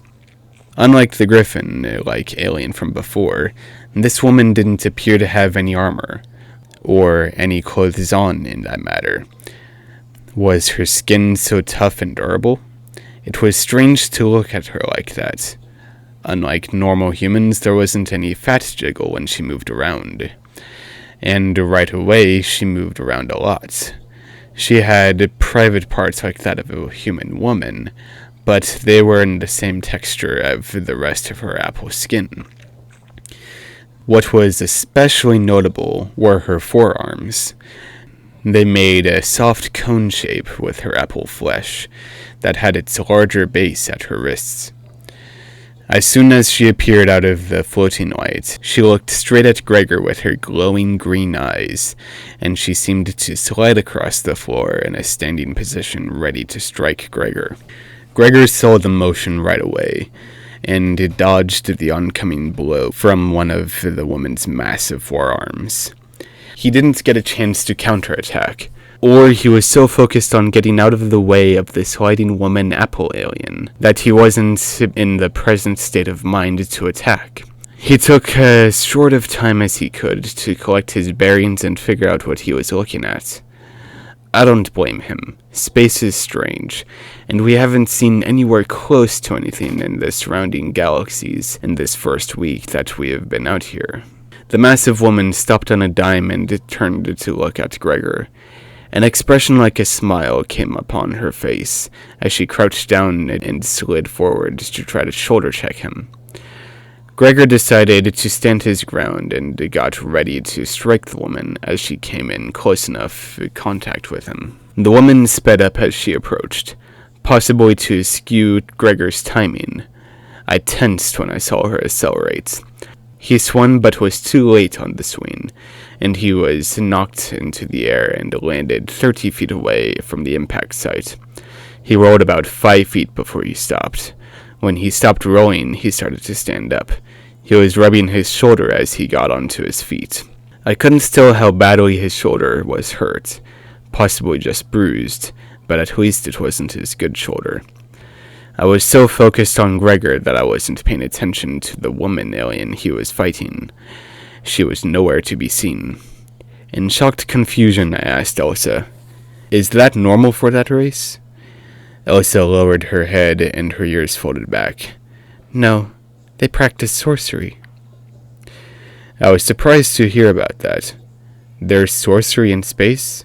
Unlike the griffin, like Alien from before, this woman didn't appear to have any armor, or any clothes on in that matter. Was her skin so tough and durable? It was strange to look at her like that. Unlike normal humans, there wasn't any fat jiggle when she moved around. And right away, she moved around a lot. She had private parts like that of a human woman, but they were in the same texture of the rest of her apple skin. What was especially notable were her forearms. They made a soft cone shape with her apple flesh that had its larger base at her wrists. As soon as she appeared out of the floating light, she looked straight at Gregor with her glowing green eyes, and she seemed to slide across the floor in a standing position ready to strike Gregor. Gregor saw the motion right away, and dodged the oncoming blow from one of the woman's massive forearms. He didn't get a chance to counterattack, or he was so focused on getting out of the way of the sliding woman apple alien that he wasn't in the present state of mind to attack. He took as short of time as he could to collect his bearings and figure out what he was looking at. I don't blame him. Space is strange, and we haven't seen anywhere close to anything in the surrounding galaxies in this first week that we have been out here. The massive woman stopped on a dime and turned to look at Gregor. An expression like a smile came upon her face as she crouched down and slid forward to try to shoulder check him. Gregor decided to stand his ground and got ready to strike the woman as she came in close enough contact with him. The woman sped up as she approached, possibly to skew Gregor's timing. I tensed when I saw her accelerate. He swung but was too late on the swing, and he was knocked into the air and landed 30 feet away from the impact site. He rolled about 5 feet before he stopped. When he stopped rolling, he started to stand up. He was rubbing his shoulder as he got onto his feet. I couldn't tell how badly his shoulder was hurt, possibly just bruised, but at least it wasn't his good shoulder. I was so focused on Gregor that I wasn't paying attention to the woman alien he was fighting. She was nowhere to be seen. In shocked confusion, I asked Elsa, "Is that normal for that race?" Elsa lowered her head and her ears folded back. "No, they practice sorcery." I was surprised to hear about that. There's sorcery in space?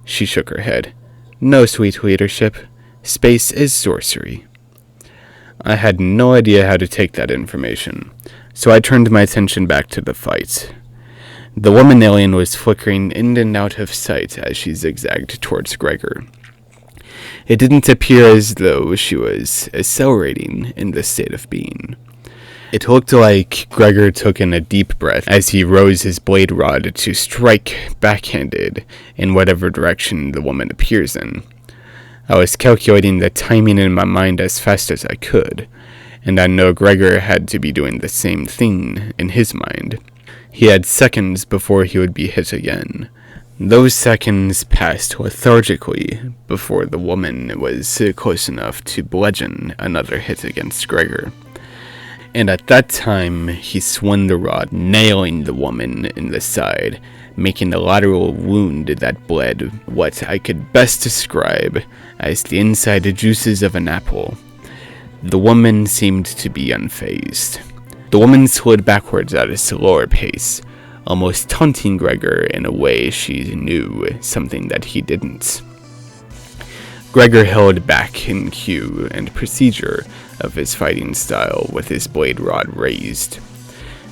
She shook her head. "No, sweet leadership. Space is sorcery." I had no idea how to take that information, so I turned my attention back to the fight. The woman alien was flickering in and out of sight as she zigzagged towards Gregor. It didn't appear as though she was accelerating in this state of being. It looked like Gregor took in a deep breath as he rose his blade rod to strike backhanded in whatever direction the woman appears in. I was calculating the timing in my mind as fast as I could, and I know Gregor had to be doing the same thing in his mind. He had seconds before he would be hit again. Those seconds passed lethargically before the woman was close enough to bludgeon another hit against Gregor. And at that time, he swung the rod, nailing the woman in the side, making a lateral wound that bled what I could best describe as the inside juices of an apple. The woman seemed to be unfazed. The woman slid backwards at a slower pace, almost taunting Gregor in a way she knew something that he didn't. Gregor held back in cue and procedure of his fighting style with his blade rod raised.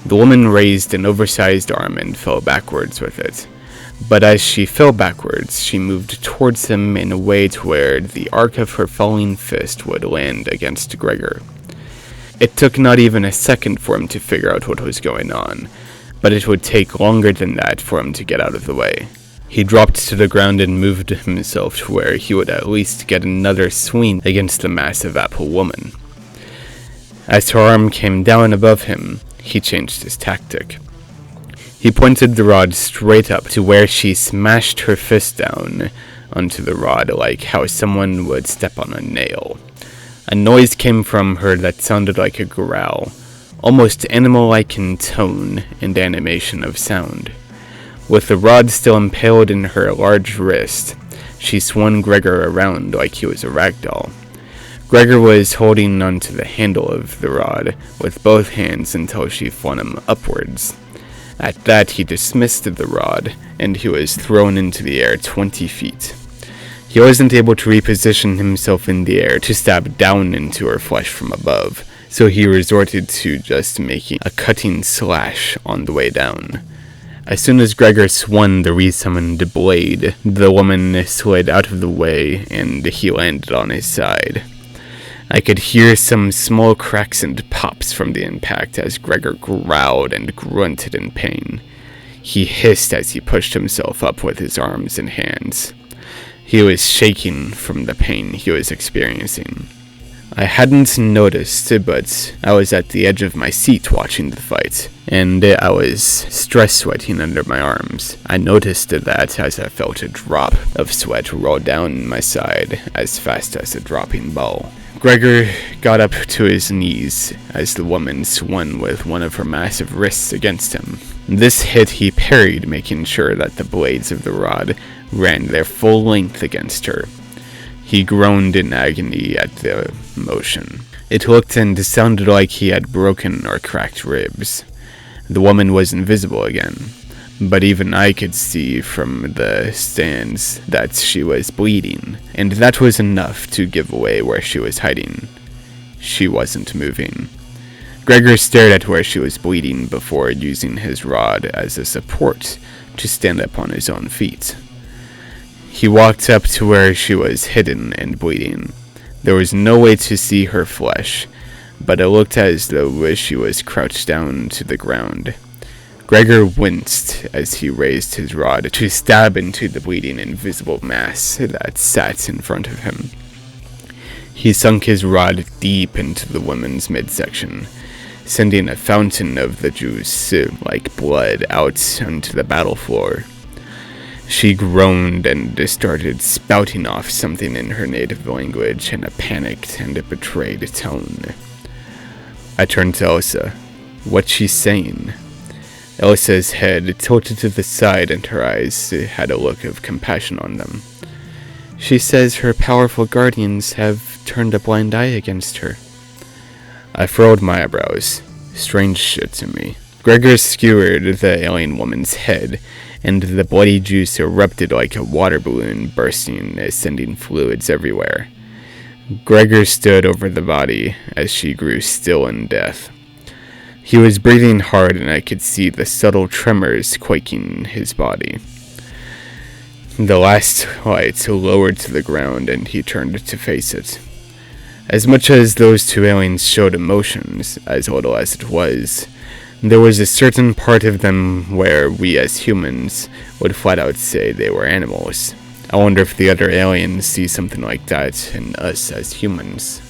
The woman raised an oversized arm and fell backwards with it, but as she fell backwards, she moved towards him in a way to where the arc of her falling fist would land against Gregor. It took not even a second for him to figure out what was going on, but it would take longer than that for him to get out of the way. He dropped to the ground and moved himself to where he would at least get another swing against the massive apple woman. As her arm came down above him, he changed his tactic. He pointed the rod straight up to where she smashed her fist down onto the rod like how someone would step on a nail. A noise came from her that sounded like a growl, almost animal-like in tone and animation of sound. With the rod still impaled in her large wrist, she swung Gregor around like he was a ragdoll. Gregor was holding onto the handle of the rod with both hands until she flung him upwards. At that, he dismissed the rod, and he was thrown into the air 20 feet. He wasn't able to reposition himself in the air to stab down into her flesh from above, so he resorted to just making a cutting slash on the way down. As soon as Gregor swung the resummoned blade, the woman slid out of the way, and he landed on his side. I could hear some small cracks and pops from the impact as Gregor growled and grunted in pain. He hissed as he pushed himself up with his arms and hands. He was shaking from the pain he was experiencing. I hadn't noticed, but I was at the edge of my seat watching the fight, and I was stress sweating under my arms. I noticed that as I felt a drop of sweat roll down my side as fast as a dropping ball. Gregor got up to his knees as the woman swung with one of her massive wrists against him. This hit he parried, making sure that the blades of the rod ran their full length against her. He groaned in agony at the motion. It looked and sounded like he had broken or cracked ribs. The woman was invisible again, but even I could see from the stands that she was bleeding, and that was enough to give away where she was hiding. She wasn't moving. Gregor stared at where she was bleeding before using his rod as a support to stand up on his own feet. He walked up to where she was hidden and bleeding. There was no way to see her flesh, but it looked as though she was crouched down to the ground. Gregor winced as he raised his rod to stab into the bleeding invisible mass that sat in front of him. He sunk his rod deep into the woman's midsection, sending a fountain of the juice, like blood, out onto the battle floor. She groaned and started spouting off something in her native language in a panicked and a betrayed tone. I turned to Elsa. What's she saying? Elsa's head tilted to the side and her eyes had a look of compassion on them. She says her powerful guardians have turned a blind eye against her. I furrowed my eyebrows. Strange shit to me. Gregor skewered the alien woman's head, and the bloody juice erupted like a water balloon bursting, sending fluids everywhere. Gregor stood over the body as she grew still in death. He was breathing hard, and I could see the subtle tremors quaking his body. The last light lowered to the ground, and he turned to face it. As much as those two aliens showed emotions, as little as it was, there was a certain part of them where we as humans would flat out say they were animals. I wonder if the other aliens see something like that in us as humans.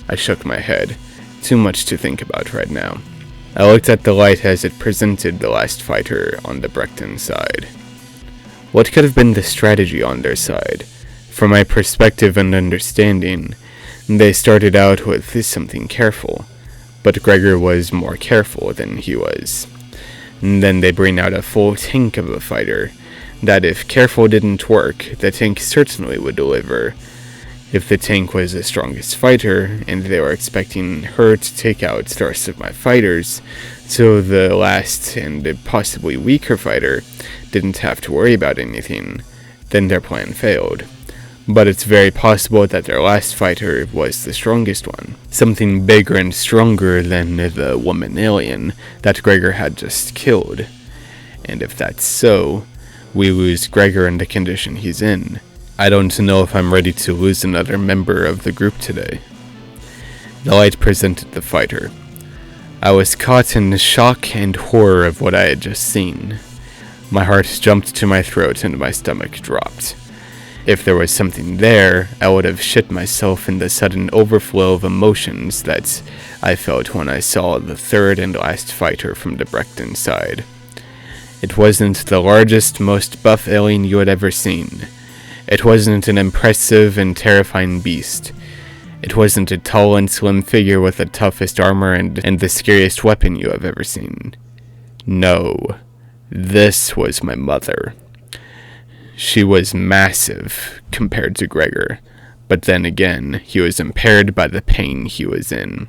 I shook my head. Too much to think about right now. I looked at the light as it presented the last fighter on the Brechton side. What could have been the strategy on their side? From my perspective and understanding, they started out with something careful, but Gregor was more careful than he was. And then they bring out a full tank of a fighter, that if careful didn't work, the tank certainly would deliver. If the tank was the strongest fighter, and they were expecting her to take out the rest of my fighters, so the last and possibly weaker fighter didn't have to worry about anything, then their plan failed. But it's very possible that their last fighter was the strongest one, something bigger and stronger than the woman alien that Gregor had just killed. And if that's so, we lose Gregor in the condition he's in. I don't know if I'm ready to lose another member of the group today. The light presented the fighter. I was caught in the shock and horror of what I had just seen. My heart jumped to my throat and my stomach dropped. If there was something there, I would have shit myself in the sudden overflow of emotions that I felt when I saw the third and last fighter from the Breckton side. It wasn't the largest, most buff alien you had ever seen. It wasn't an impressive and terrifying beast. It wasn't a tall and slim figure with the toughest armor and the scariest weapon you have ever seen. No, this was my mother. She was massive compared to Gregor, but then again, he was impaired by the pain he was in.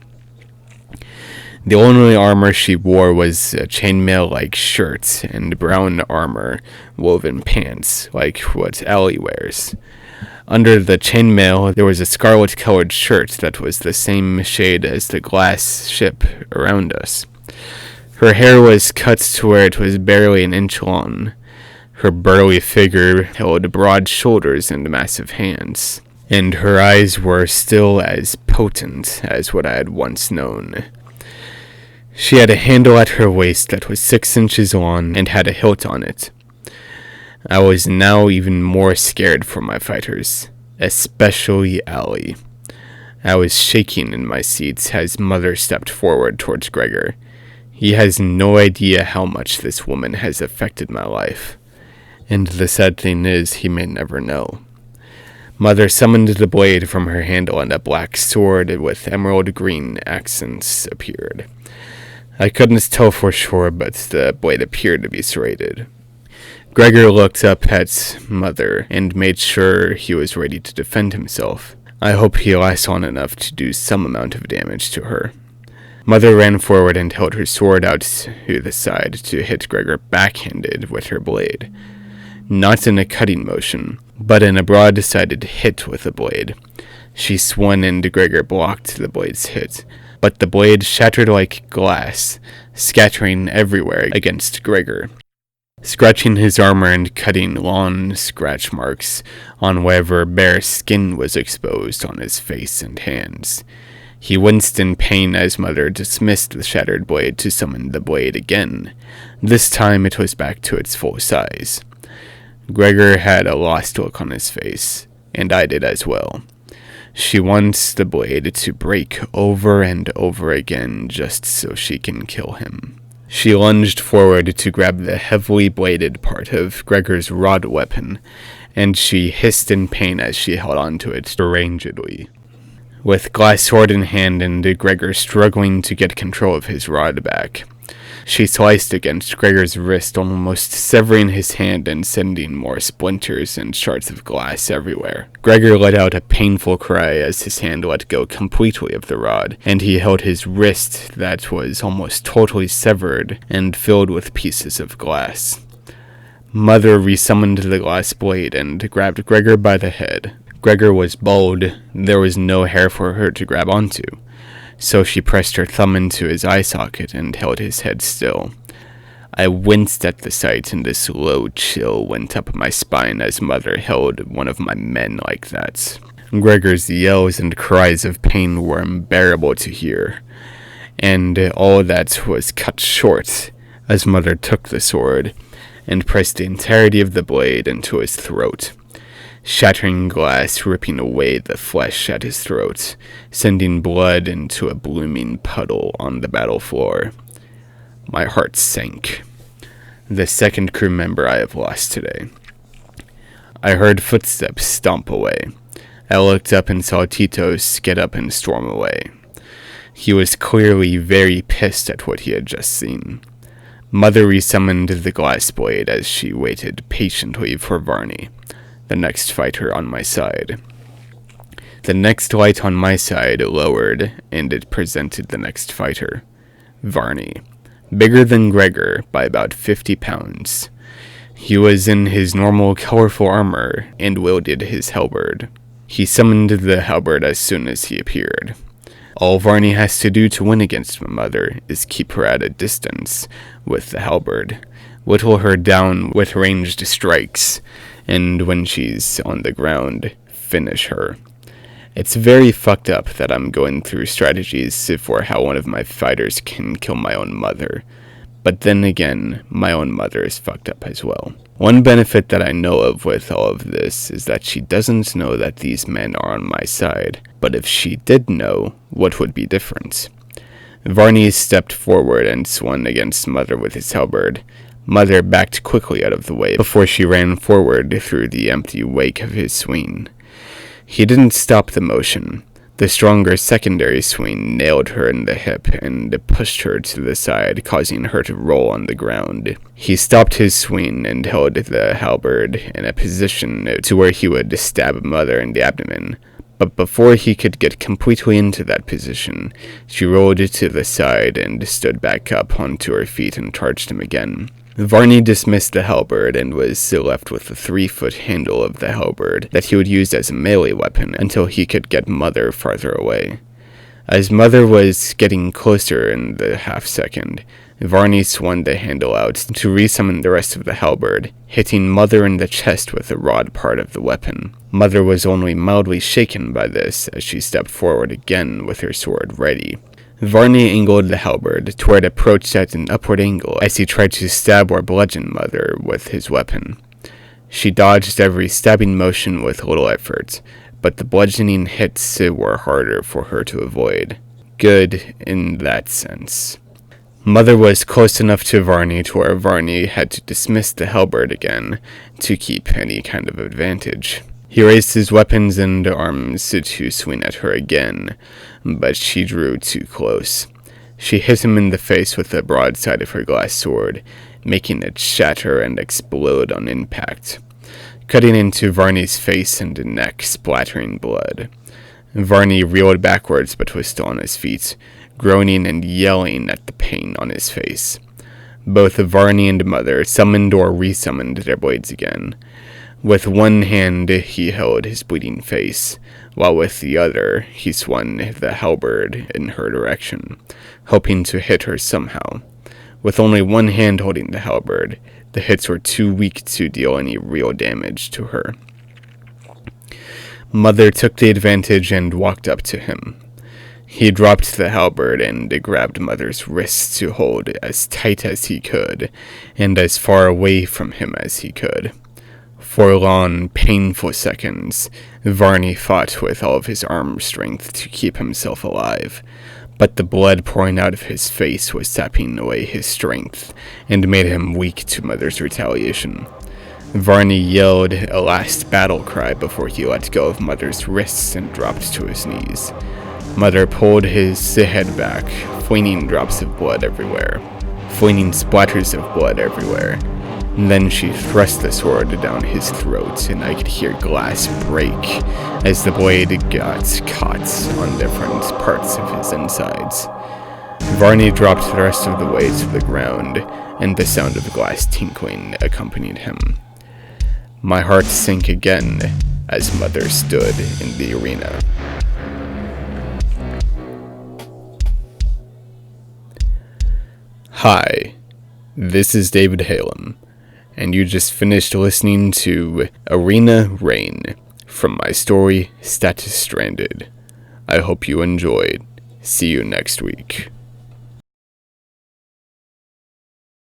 The only armor she wore was a chainmail-like shirt and brown armor woven pants, like what Allie wears. Under the chainmail, there was a scarlet-colored shirt that was the same shade as the glass ship around us. Her hair was cut to where it was barely an inch long. Her burly figure held broad shoulders and massive hands, and her eyes were still as potent as what I had once known. She had a handle at her waist that was 6 inches long and had a hilt on it. I was now even more scared for my fighters, especially Allie. I was shaking in my seat as Mother stepped forward towards Gregor. He has no idea how much this woman has affected my life. And the sad thing is, he may never know. Mother summoned the blade from her handle and a black sword with emerald green accents appeared. I couldn't tell for sure, but the blade appeared to be serrated. Gregor looked up at Mother and made sure he was ready to defend himself. I hope he lasts long enough to do some amount of damage to her. Mother ran forward and held her sword out to the side to hit Gregor backhanded with her blade. Not in a cutting motion, but in a broad-sided hit with the blade. She swung and Gregor blocked the blade's hit, but the blade shattered like glass, scattering everywhere against Gregor, scratching his armor and cutting long scratch marks on wherever bare skin was exposed on his face and hands. He winced in pain as Mother dismissed the shattered blade to summon the blade again. This time it was back to its full size. Gregor had a lost look on his face, and I did as well. She wants the blade to break over and over again just so she can kill him. She lunged forward to grab the heavily bladed part of Gregor's rod weapon, and she hissed in pain as she held onto it derangedly. With glass sword in hand and Gregor struggling to get control of his rod back, she sliced against Gregor's wrist, almost severing his hand and sending more splinters and shards of glass everywhere. Gregor let out a painful cry as his hand let go completely of the rod, and he held his wrist that was almost totally severed and filled with pieces of glass. Mother resummoned the glass blade and grabbed Gregor by the head. Gregor was bald, there was no hair for her to grab onto, so she pressed her thumb into his eye socket and held his head still. I winced at the sight, and a slow chill went up my spine as Mother held one of my men like that. Gregor's yells and cries of pain were unbearable to hear, and all that was cut short as Mother took the sword and pressed the entirety of the blade into his throat, shattering glass, ripping away the flesh at his throat, sending blood into a blooming puddle on the battle floor. My heart sank. The second crew member I have lost today. I heard footsteps stomp away. I looked up and saw Titos get up and storm away. He was clearly very pissed at what he had just seen. Mother resummoned the glass blade as she waited patiently for Varney, the next fighter on my side. The next light on my side lowered, and it presented the next fighter, Varney, bigger than Gregor by about 50 pounds. He was in his normal colorful armor and wielded his halberd. He summoned the halberd as soon as he appeared. All Varney has to do to win against my mother is keep her at a distance with the halberd, whittle her down with ranged strikes, and when she's on the ground, finish her. It's very fucked up that I'm going through strategies for how one of my fighters can kill my own mother. But then again, my own mother is fucked up as well. One benefit that I know of with all of this is that she doesn't know that these men are on my side. But if she did know, what would be different? Varney stepped forward and swung against Mother with his halberd. Mother backed quickly out of the way before she ran forward through the empty wake of his swing. He didn't stop the motion. The stronger secondary swing nailed her in the hip and pushed her to the side, causing her to roll on the ground. He stopped his swing and held the halberd in a position to where he would stab Mother in the abdomen. But before he could get completely into that position, she rolled to the side and stood back up onto her feet and charged him again. Varney dismissed the halberd and was left with the 3-foot handle of the halberd that he would use as a melee weapon until he could get Mother farther away. As Mother was getting closer in the half-second, Varney swung the handle out to resummon the rest of the halberd, hitting Mother in the chest with the rod part of the weapon. Mother was only mildly shaken by this as she stepped forward again with her sword ready. Varney angled the halberd to where it approached at an upward angle as he tried to stab or bludgeon Mother with his weapon. She dodged every stabbing motion with little effort, but the bludgeoning hits were harder for her to avoid. Good in that sense. Mother was close enough to Varney to where Varney had to dismiss the halberd again to keep any kind of advantage. He raised his weapons and arms to swing at her again, but she drew too close. She hit him in the face with the broadside of her glass sword, making it shatter and explode on impact, cutting into Varney's face and neck, splattering blood. Varney reeled backwards but was still on his feet, groaning and yelling at the pain on his face. Both Varney and Mother summoned or resummoned their blades again. With one hand he held his bleeding face, while with the other he swung the halberd in her direction, hoping to hit her somehow. With only one hand holding the halberd, the hits were too weak to deal any real damage to her. Mother took the advantage and walked up to him. He dropped the halberd and grabbed Mother's wrists to hold as tight as he could, and as far away from him as he could. For long, painful seconds, Varney fought with all of his arm strength to keep himself alive, but the blood pouring out of his face was sapping away his strength and made him weak to Mother's retaliation. Varney yelled a last battle cry before he let go of Mother's wrists and dropped to his knees. Mother pulled his head back, flinging drops of blood everywhere, flinging splatters of blood everywhere. And then she thrust the sword down his throat, and I could hear glass break as the blade got caught on different parts of his insides. Varney dropped the rest of the way to the ground, and the sound of glass tinkling accompanied him. My heart sank again as Mother stood in the arena. Hi, this is David Halem, and you just finished listening to Arena Rain from my story Status Stranded. I hope you enjoyed. See you next week.